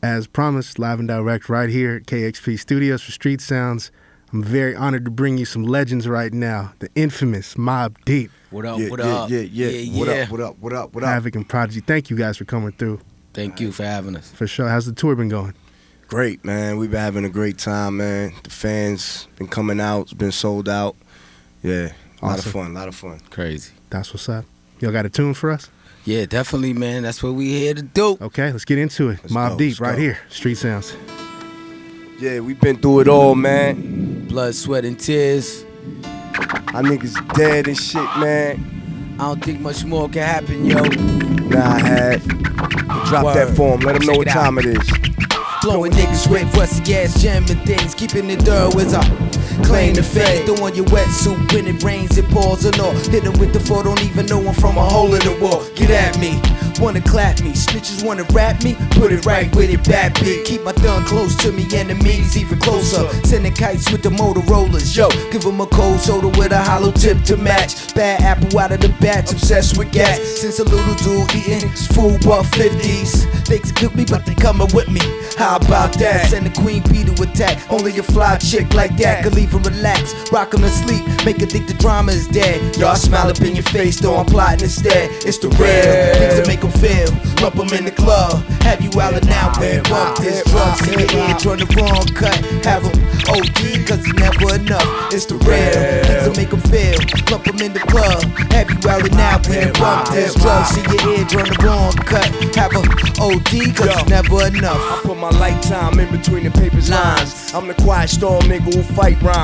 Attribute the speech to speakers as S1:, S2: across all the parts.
S1: As promised, live and direct right here at KEXP Studios for Street Sounds. I'm very honored to bring you some legends right now. The infamous Mobb Deep.
S2: What up,
S3: what up? What up?
S1: Havoc and Prodigy. Thank you guys for coming through.
S2: Thank you for having us.
S1: For sure. How's the tour been going?
S3: Great, man. We've been having a great time, man. The fans been coming out. It's been sold out. Yeah, a lot of fun.
S2: Crazy.
S1: That's what's up. Y'all got a tune for us?
S2: Yeah, definitely, man. That's what we here to do.
S1: Okay, let's get into it. Mobb Deep right here. Street Sounds.
S3: Yeah, we've been through it all, man.
S2: Blood, sweat, and tears.
S3: Our niggas dead and shit, man.
S2: I don't think much more can happen, yo.
S3: Nah, I have. Drop that form. Let them know what time it is.
S2: Blowing niggas with rusty ass jamming things, keeping it thorough as I claim the fade. Throwing your wetsuit when it rains, it pours and all. Hit 'em with the four, don't even know I'm from a hole in the wall. Get at me, wanna clap me, snitches wanna rap me, put it right with it, bad beat. Keep my thumb close to me, enemies even closer. Sending kites with the Motorola's, yo. Give 'em a cold soda with a hollow tip to match. Bad apple out of the batch, obsessed with gas. Since a little dude eating food buck 50s. They could kill me, but they coming with me. How about that? Send the queen bee to attack. Only a fly chick like that could leave her relax. Rock 'em to sleep, make her think the drama is dead. Y'all smile up in your face, though I'm plotting instead. It's the real things that make 'em feel. Lump 'em in the club, have you out and out when you bump this drug. See your head, turn the wrong cut. Have 'em OD, cause it's never enough. It's the real things that make 'em feel. Lump 'em in the club, have you out and out when you bump this drug. See your head, turn the wrong cut. Have 'em OD, cause it's never enough.
S3: I put my lifetime in between the paper's lines. I'm the quiet storm nigga who fight rhyme.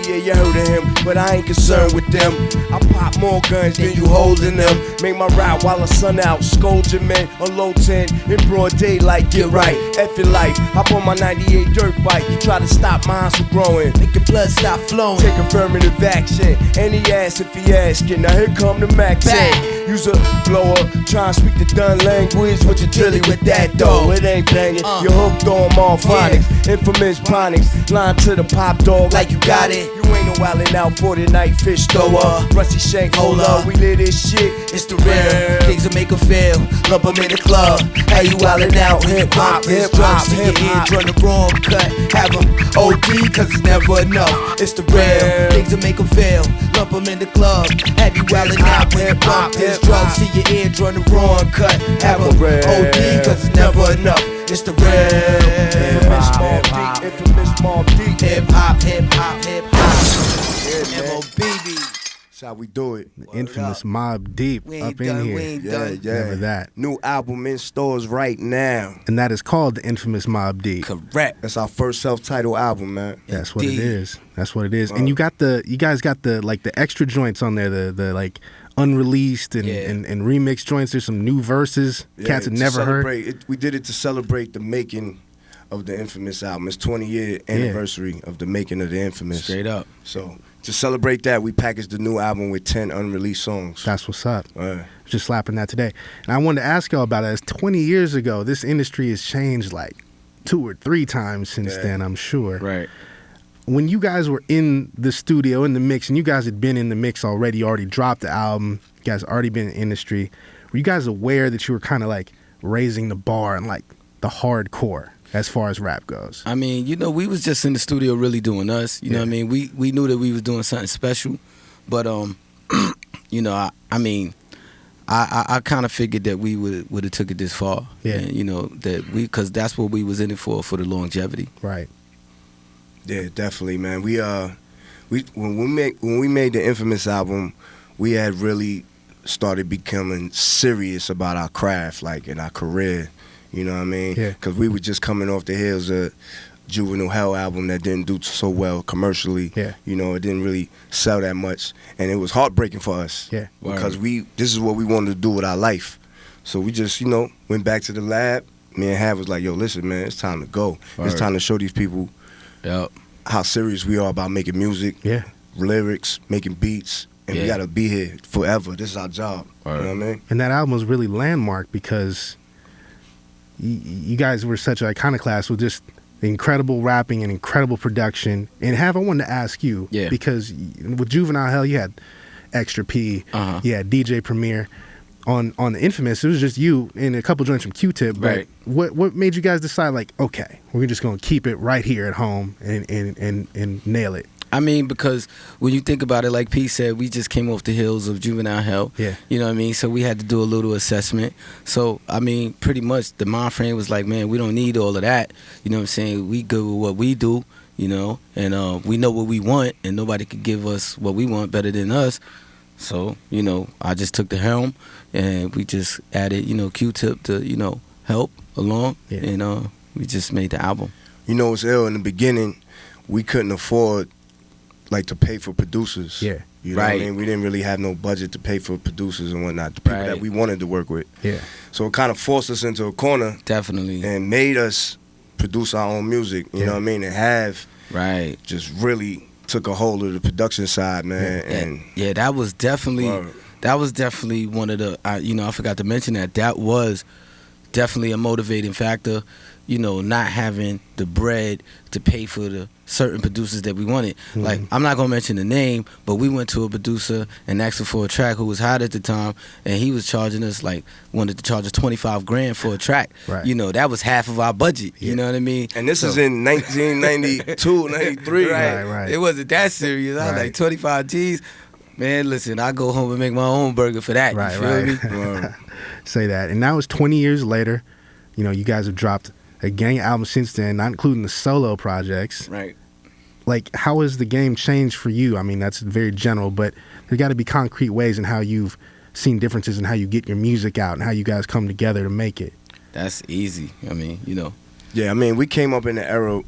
S3: Yeah, you heard of him, but I ain't concerned with them. I pop more guns than you holding them. Make my ride while the sun out. Scold your men on low 10 in broad daylight. Get right, F your life. Hop on my 98 dirt bike. You try to stop mine from growing.
S2: Make your blood stop flowing.
S3: Take affirmative action. Any ass if he asking. Now here come the Mac 10. Use a blower. Try and speak the done language. What you drilling with that though? It ain't banging. You're hooked on morphonics. Infamous phonics. Line to the pop dog like you got it. You ain't no wildin' out for the night fish thrower. Rusty shank holder. We live this shit.
S2: It's the real things that make 'em feel. Lump 'em in the club. How you wildin' out? Hip hop, this drugs. See your head, run the wrong cut. Have 'em OD, cause it's never enough. It's the real things that make 'em feel. Lump 'em in the club. Have you wildin' out? Hip hop, this drugs. See your head, run the wrong cut. Have 'em OD, cause it's never enough. It's the real
S3: infamous Mobb Deep. Infamous Mobb Deep.
S2: Hip hop, hip hop, hip hop. M.O.B.B.
S3: That's how we do it.
S1: The infamous Mobb Deep up in here.
S2: We ain't done.
S1: Remember that.
S3: New album in stores right now.
S1: And that is called the infamous Mobb Deep.
S2: Correct.
S3: That's our first self-titled album, man.
S1: That's what it is. That's what it is. And you guys got the extra joints on there, the like unreleased and remixed joints. There's some new verses. Cats had never heard.
S3: We did it to celebrate the making of the infamous album. It's 20-year anniversary of the making of the infamous.
S2: Straight up.
S3: So to celebrate that, we packaged the new album with 10 unreleased songs.
S1: That's what's up. Just slapping that today. And I wanted to ask y'all about it. As 20 years ago, this industry has changed like 2 or 3 times since then, I'm sure.
S2: Right.
S1: When you guys were in the studio, in the mix, and you guys had been in the mix already, you already dropped the album, you guys already been in the industry, were you guys aware that you were kind of like raising the bar and like the hardcore as far as rap goes?
S2: I mean, you know, we was just in the studio really doing us. You know what I mean? We knew that we was doing something special, but you know, I kind of figured that we would have took it this far. Yeah. And, you know, that because that's what we was in it for the longevity.
S1: Right.
S3: Yeah, definitely, man. When we made the infamous album, we had really started becoming serious about our craft, like in our career. You know what I mean? Yeah. Because we were just coming off the heels of Juvenile Hell album that didn't do so well commercially. Yeah. You know, it didn't really sell that much, and it was heartbreaking for us. Yeah. Because this is what we wanted to do with our life. So we just, you know, went back to the lab. Me and Hav was like, yo, listen, man, it's time to go. It's time to show these people how serious we are about making music, lyrics, making beats, and we gotta be here forever. This is our job. You know what I mean?
S1: And that album was really landmark because you guys were such an iconoclast with just incredible rapping and incredible production. And Hav, I wanted to ask you, because with Juvenile Hell, you had Extra P, you had DJ Premier. on the Infamous, it was just you and a couple joints from Q-Tip. But
S4: Right.
S1: what made you guys decide, like, okay, we're just gonna keep it right here at home and nail it?
S4: I mean, because when you think about it, like P said, we just came off the heels of Juvenile Hell.
S1: Yeah.
S4: You know what I mean? So we had to do a little assessment. So, I mean, pretty much the mind frame was like, man, we don't need all of that. You know what I'm saying? We good with what we do, you know, and we know what we want, and nobody could give us what we want better than us. So, you know, I just took the helm, and we just added, you know, Q-Tip to, you know, help along, and we just made the album.
S3: You know, it's ill. In the beginning, we couldn't afford, like, to pay for producers.
S1: Yeah.
S3: You know what I mean? We didn't really have no budget to pay for producers and whatnot, the people that we wanted to work with.
S1: Yeah.
S3: So it kind of forced us into a corner.
S4: Definitely.
S3: And made us produce our own music, you know what I mean? And have just really took a hold of the production side, man. And
S4: that was definitely one of the, I forgot to mention that was definitely a motivating factor, you know, not having the bread to pay for the certain producers that we wanted. Like, I'm not gonna mention the name, but we went to a producer and asked him for a track who was hot at the time, and he was charging us, like, wanted to charge us $25,000 for a track.
S1: Right.
S4: You know, that was half of our budget. You know what I mean?
S3: And this is in 1992, 93.
S1: Right.
S4: It wasn't that serious. I was like, 25 G's. Man, listen, I go home and make my own burger for that.
S1: Right,
S4: you feel me?
S1: Say that. And now it's 20 years later. You know, you guys have dropped a gang album since then, not including the solo projects.
S4: Right.
S1: Like, how has the game changed for you? I mean, that's very general, but there got to be concrete ways in how you've seen differences in how you get your music out and how you guys come together to make it.
S4: That's easy. I mean, you know.
S3: Yeah, I mean, we came up in the era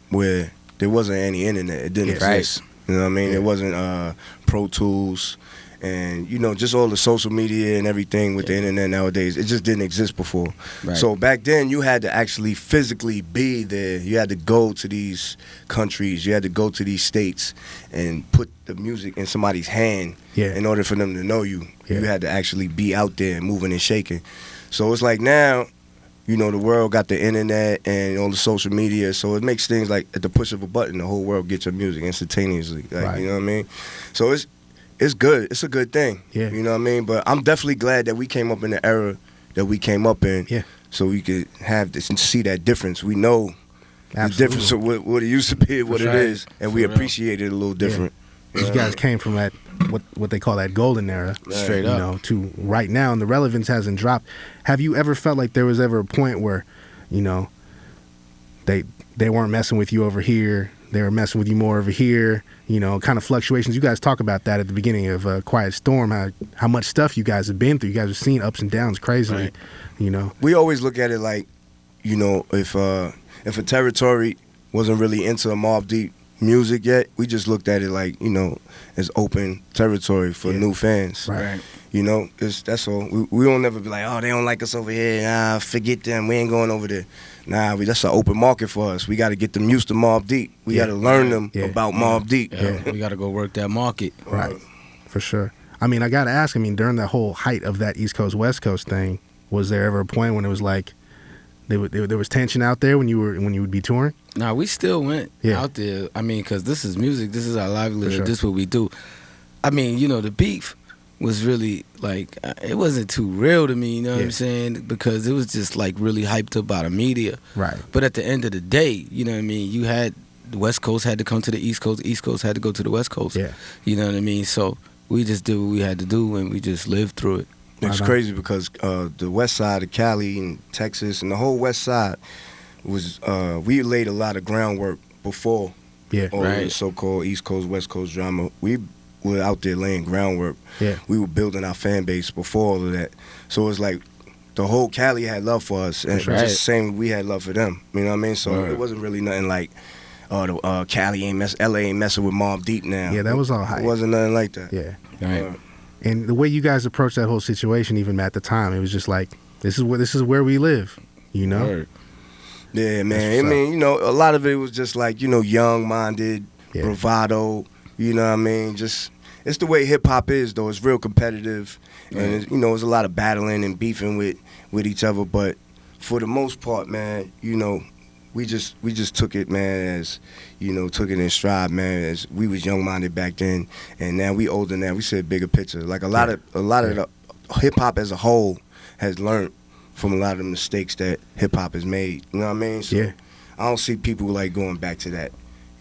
S3: where there wasn't any internet. It didn't exist. You know what I mean? It wasn't Pro Tools and, you know, just all the social media and everything with the internet nowadays. It just didn't exist before.
S4: Right.
S3: So back then, you had to actually physically be there. You had to go to these countries. You had to go to these states and put the music in somebody's hand in order for them to know you. You had to actually be out there moving and shaking. So it's like now, you know, the world got the internet and all the social media, so it makes things like at the push of a button, the whole world gets your music instantaneously. Like, you know what I mean? So it's good. It's a good thing.
S1: Yeah.
S3: You know what I mean? But I'm definitely glad that we came up in the era that we came up in.
S1: Yeah.
S3: So we could have this and see that difference. We know the difference of what it used to be and what it is, and we appreciate it a little different.
S1: You guys came from that what they call that golden era,
S4: straight up,
S1: you know, to right now, and the relevance hasn't dropped. Have you ever felt like there was ever a point where, you know, they weren't messing with you over here, they were messing with you more over here, you know, kind of fluctuations? You guys talk about that at the beginning of Quiet Storm, how much stuff you guys have been through. You guys have seen ups and downs crazily, you know.
S3: We always look at it like, you know, if a territory wasn't really into a Mobb Deep music yet, we just looked at it like, you know, as open territory for new fans.
S1: Right.
S3: You know, that's all. We don't never be like, oh, they don't like us over here. Nah, forget them. We ain't going over there. Nah, that's an open market for us. We got to get them used to Mobb Deep. We got to learn them about Mobb Deep.
S4: Yeah. We got to go work that market.
S1: Right. For sure. I mean, I got to ask, I mean, during that whole height of that East Coast, West Coast thing, was there ever a point when it was like, there was tension out there when you would be touring?
S4: Nah, we still went out there. I mean, because this is music. This is our livelihood.
S1: Sure.
S4: This is what we do. I mean, you know, the beef was really, like, it wasn't too real to me, you know what I'm saying? Because it was just, like, really hyped up by the media.
S1: Right.
S4: But at the end of the day, you know what I mean, you had the West Coast had to come to the East Coast. East Coast had to go to the West Coast.
S1: Yeah.
S4: You know what I mean? So we just did what we had to do, and we just lived through it.
S3: It's crazy because the west side of Cali and Texas and the whole west side was, we laid a lot of groundwork before all the so-called East Coast, West Coast drama. We were out there laying groundwork.
S1: Yeah.
S3: We were building our fan base before all of that. So it's like the whole Cali had love for us, and just the same we had love for them. You know what I mean? So it wasn't really nothing like, Cali ain't LA ain't messing with Mobb Deep now.
S1: Yeah, that was all hype.
S3: It wasn't nothing like that.
S1: Yeah.
S4: Right.
S1: And the way you guys approached that whole situation, even at the time, it was just like, this is where we live, you know?
S4: Word.
S3: Yeah, man. I mean, you know, a lot of it was just like, you know, young-minded, bravado, you know what I mean? Just, it's the way hip-hop is, though. It's real competitive. And, you know, there's a lot of battling and beefing with each other. But for the most part, man, you know, we just took it, man, as, you know, took it in stride, man, as we was young-minded back then, and now we older now. We said bigger picture. Like a lot of hip hop as a whole has learned from a lot of the mistakes that hip hop has made. You know what I mean? So
S1: Yeah.
S3: I don't see people like going back to that.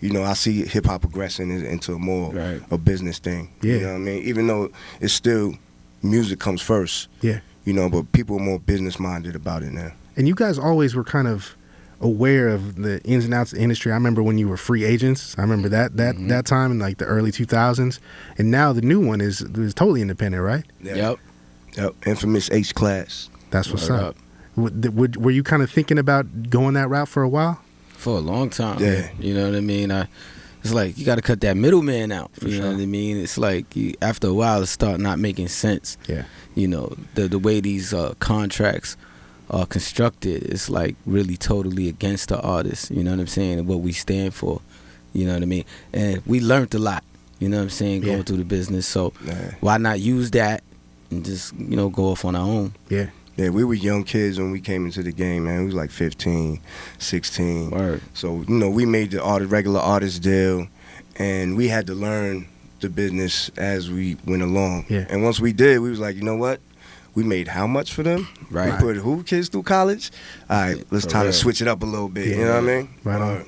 S3: You know, I see hip hop progressing into a more
S4: Right.
S3: a business thing.
S1: Yeah.
S3: You know what I mean? Even though it's still music comes first.
S1: Yeah.
S3: You know, but people are more business minded about it now.
S1: And you guys always were kind of aware of the ins and outs of the industry. I remember when you were free agents. I remember that time in like the early 2000s. And now the new one is totally independent, right?
S4: Yep.
S3: Yep. Infamous H class.
S1: That's what's
S4: Word
S1: up. Were you kind of thinking about going that route for a while?
S4: For a long time.
S3: Yeah.
S4: You know what I mean? It's like you got to cut that middleman out.
S1: For
S4: You know
S1: sure.
S4: what I mean? It's like after a while, it start not making sense.
S1: Yeah.
S4: You know, the way these contracts are constructed, it's like really totally against the artist. You know what I'm saying? And what we stand for. You know what I mean? And we learned a lot. You know what I'm saying? Going
S1: Yeah.
S4: through the business. So
S3: Yeah.
S4: why not use that and just go off on our own?
S1: Yeah.
S3: Yeah, we were young kids when we came into the game, man. We was like 15, 16.
S4: Word.
S3: So, we made the regular artist deal, and we had to learn the business as we went along.
S1: Yeah.
S3: And once we did, we was like, you know what? We made how much for them?
S4: Right.
S3: We put who kids through college? All right, let's
S4: For
S3: try
S4: real.
S3: to switch it up a little bit.
S1: Yeah.
S3: You know what I mean?
S1: Right on.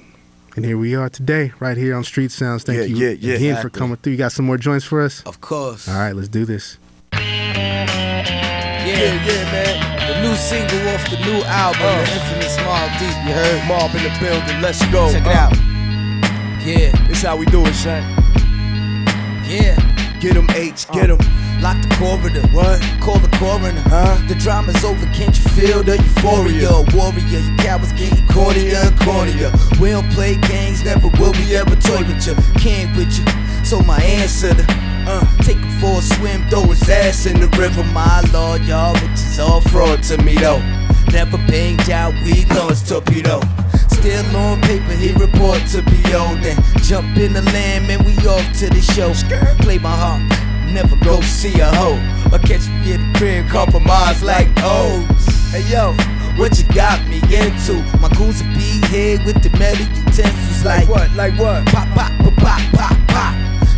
S1: And here we are today, right here on Street Sounds. Thank
S3: Yeah,
S1: you
S3: yeah,
S1: again for
S4: exactly.
S1: coming through. You got some more joints for us?
S4: Of course.
S1: All right, let's do this.
S2: Yeah, man. The new single off the new album, the infamous Mobb Deep, you heard?
S3: Mob in the building, let's go.
S2: Check it out. Yeah,
S3: This how we do it, son.
S2: yeah.
S3: Get them H, get them.
S2: Lock the corridor.
S3: What?
S2: Call the coroner.
S3: Huh?
S2: The drama's over, can't you feel the euphoria? Warrior, you cowards getting cornier and cornier. We don't play games, never will we ever toy with you. Can't with you. So my answer to take him for a swim, throw his ass in the river. My lord, y'all, which is all fraud to me though. Never banged out, we lost torpedo. Still on paper, he report to PO. Then jump in the land, man, we off to the show. Play my heart, never go see a hoe. Or catch me in the crib, compromise like O's. Hey yo, what you got me into? My goons will be here with the metal utensils. Like what? Like what? Pop, pop, pop, pop, pop, pop.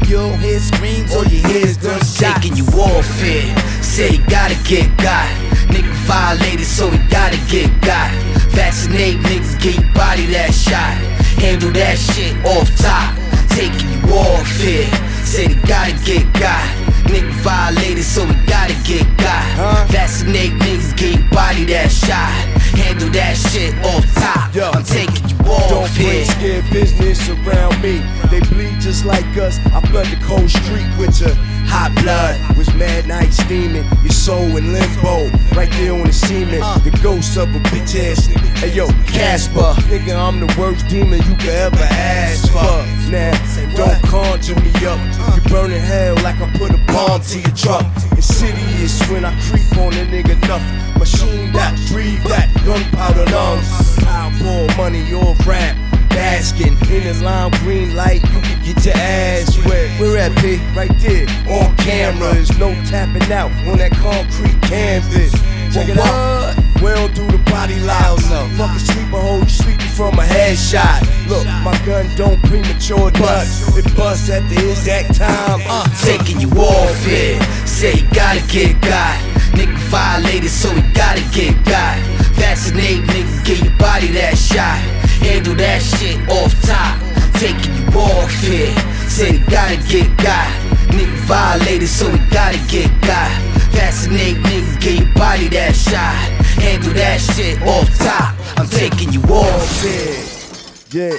S2: You don't hear screams, all you hear is them shots. Taking you warfare, say you gotta get got. Nigga violated, so he gotta get got. Vaccinate niggas, get your body that shot. Handle that shit off top. Taking you warfare, say they gotta get got. Nigga violated, so we gotta get got. Vaccinate niggas, get your body that shot. Handle that shit off top.
S3: Yo.
S2: I'm taking you off
S3: Don't bring
S2: here.
S3: scared business around me. They bleed just like us. I flood the cold street with your hot blood. Was mad night steaming, your soul in limbo. Right there on the cement, the ghost of a bitch ass nigga. Hey yo, Casper, nigga, I'm the worst demon you could ever ask for. Now, don't conjure me up. You burning hell like I put a bomb to your truck. Insidious when I creep on a nigga nothing. Machine that, breathe that, gunpowder lungs. Powerball money off rap. Basking in the lime green light, you can get your ass wet.
S2: Where at, P?
S3: Right there, on camera. There's no tapping out on that concrete canvas. Check it out. We don't do the body loud, no. Fuck a sleeper hole, you sleeping from a headshot. Look, my gun don't premature bust. It busts at the exact time.
S2: Taking you off here, say you gotta get got. Nigga violated, so he gotta get got. Vaccinate niggas, get your body that shot. Handle that shit off top. Taking you off here, say you gotta get got. Nigga violated, so he gotta get got. Vaccinate niggas, get your body that shot. Handle that shit off top. I'm taking you off here.
S3: Yeah,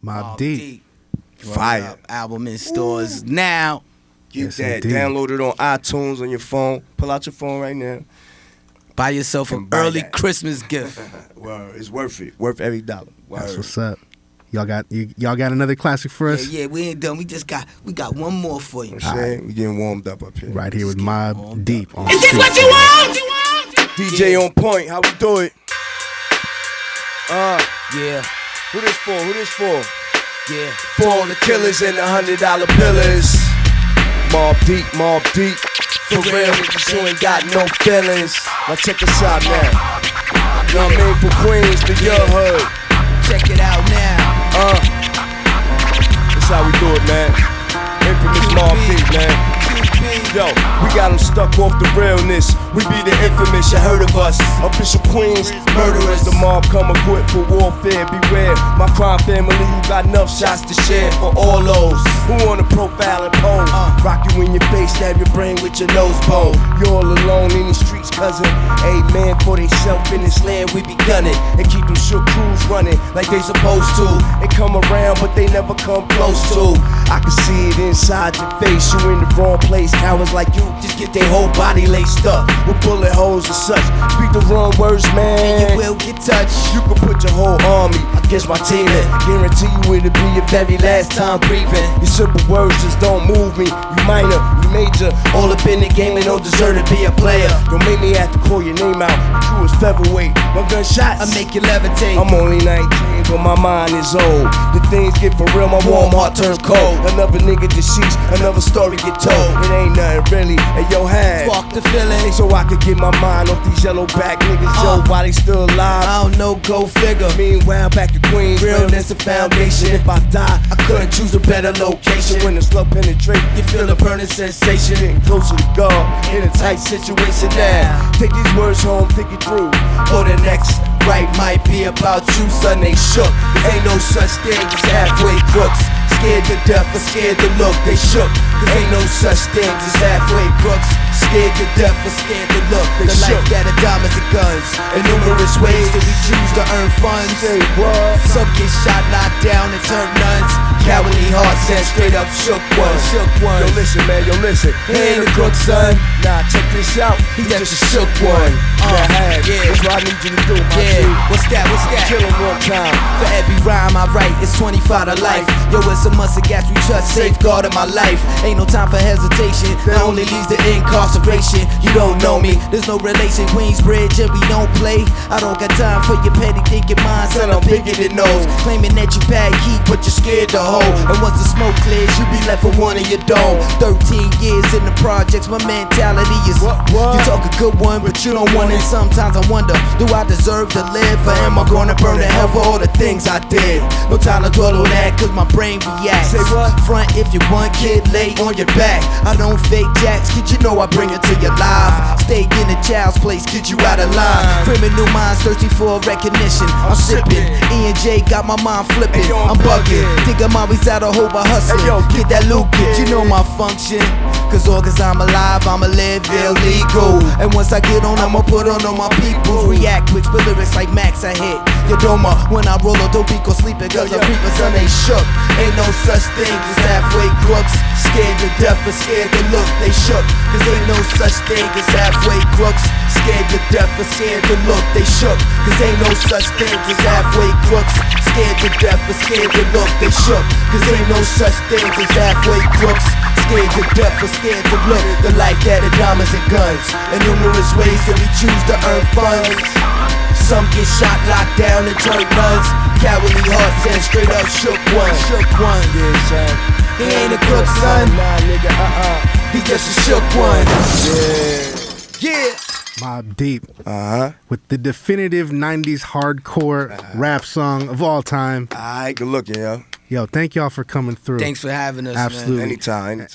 S1: Mobb Deep.
S3: fire.
S4: Album in stores now.
S3: Get
S1: Yes,
S3: that.
S1: indeed.
S3: Download it on iTunes on your phone. Pull out your phone right now.
S4: Buy yourself an
S3: Buy
S4: early
S3: that.
S4: Christmas gift.
S3: Word, it's worth it. Worth every dollar.
S1: That's
S3: Word.
S1: what's up. Y'all got another classic for us?
S2: Yeah, we ain't done. We got one more for you.
S3: You know what I'm saying? We getting warmed up here.
S1: Right here with Mobb Deep on
S2: Is this
S1: Street
S2: what you
S1: Sounds.
S2: want?
S3: DJ on point. How we do it?
S2: Yeah,
S3: Who this for? Who this for?
S2: yeah.
S3: For all the killers and the $100 billers. Mobb Deep, Mobb Deep. For real niggas who ain't got no feelings. Now check us out now. You know what I mean? For Queens to your hood.
S2: Check it out now.
S3: That's how we do it, man. Infamous Mobb Deep, man. Yo, we got them stuck off the realness. We be the infamous, you heard of us. Official queens, murderers. The mob come equipped for warfare. Beware, my crime family, you got enough shots to share for all those who wanna profile and pose. Rock you in your face, stab your brain with your nose bone. You're all alone in the streets, cousin. Hey man, for they self in this land, we be gunning and keep them shook crews running like they supposed to. They come around, but they never come close to. I can see it inside your face. You in the wrong place. Cowards like you just get their whole body laced up with bullet holes and such. Speak the wrong words, man, and you will get touched. You can put your whole army against my team and guarantee you it'll be your very last time breathing. Your simple words just don't move me. You minor, you major, all up in the game and don't deserve to be a player. Don't make me have to call your name out. You was featherweight. My gunshots, I make you levitate. I'm only 19, but my mind is old. The things get for real, my warm heart turns cold. Another nigga deceased, another story get told. It ain't nothing really in your hand. Walk the feeling, so I could get my mind off these yellow back niggas. Yo, why they still alive? I don't know, go figure. Meanwhile, back in Queens, realness the foundation. If I die, I couldn't choose a better location. When the slow penetrate, you feel a burning sensation. Getting closer to God, in a tight situation now. Take these words home, think it through. For the next right might be about you, son, they shook. Cause ain't no such thing as halfway crooks. Scared to death or scared to look, they shook. Cause ain't no such thing as halfway crooks. Scared to death or scared to look, they shook. The life that are diamonds and guns, and numerous ways that we choose to earn funds. Some get shot, knocked down, and turn nuns. Cowardly hearts and straight up shook ones. Yo listen man, yo listen. He ain't a crook, son. Nah, check this out. He just a shook one. Yeah, that's what I need you to do, my G. What's that? Kill him one time. For every rhyme I write, it's 25 to life. Yo, it's a must and gas we trust, safeguarding my life. Ain't no time for hesitation. That only leads to incarceration. You don't know me, there's no relation. Queensbridge and we don't play. I don't got time for your petty thinking mind, son. I'm bigger than those. Claiming that you bad heat, but you're scared to hold. And once the smoke clears, you be left with one of your dome. 13 years in the projects, my mentality is you talk a good one, but you don't want it. Sometimes I wonder, do I deserve to live? Or am I gonna burn to hell for all the things I did? No time to dwell on that, cause my brain reacts. Say what? Front if you want, kid, lay on your back. I don't fake jacks, kid, you know I bring it to your life. Stay in the child's place, get you out of line. Criminal minds thirsty for recognition. I'm sipping, E&J got my mind flipping. I'm bugging, think I'm always out of hope, I hustling. Get that loot, kid, you know my function. Cause all cause I'm alive, I'ma live illegal. And once I get on, I'ma put on all my people. React quick, spit lyrics like Max, I hit your doma. When I roll a dope, go sleeping cause the reapers son they shook. Ain't no such thing as halfway crooks. Scared to death or scared to look, they shook. Cause ain't no such thing as halfway crooks. Scared to death or scared to look, they shook. Cause ain't no such thing as halfway crooks. Scared to death or scared to look, they shook. Cause ain't no such thing as halfway crooks. Scared to death or scared to look. The life that are diamonds and guns, and numerous ways that we choose to earn funds. Some get shot, locked down, and turn guns. Cowardly hearts and straight up shook one. Yeah, son. He ain't a crook, son. Nah, nigga, he just a shook one. Yeah.
S1: Mobb Deep. With the definitive 90s hardcore rap song of all time.
S3: Alright, good looking, yo.
S1: Yo, thank y'all for coming through.
S4: Thanks for having us,
S1: Absolutely.
S4: man.
S3: Anytime.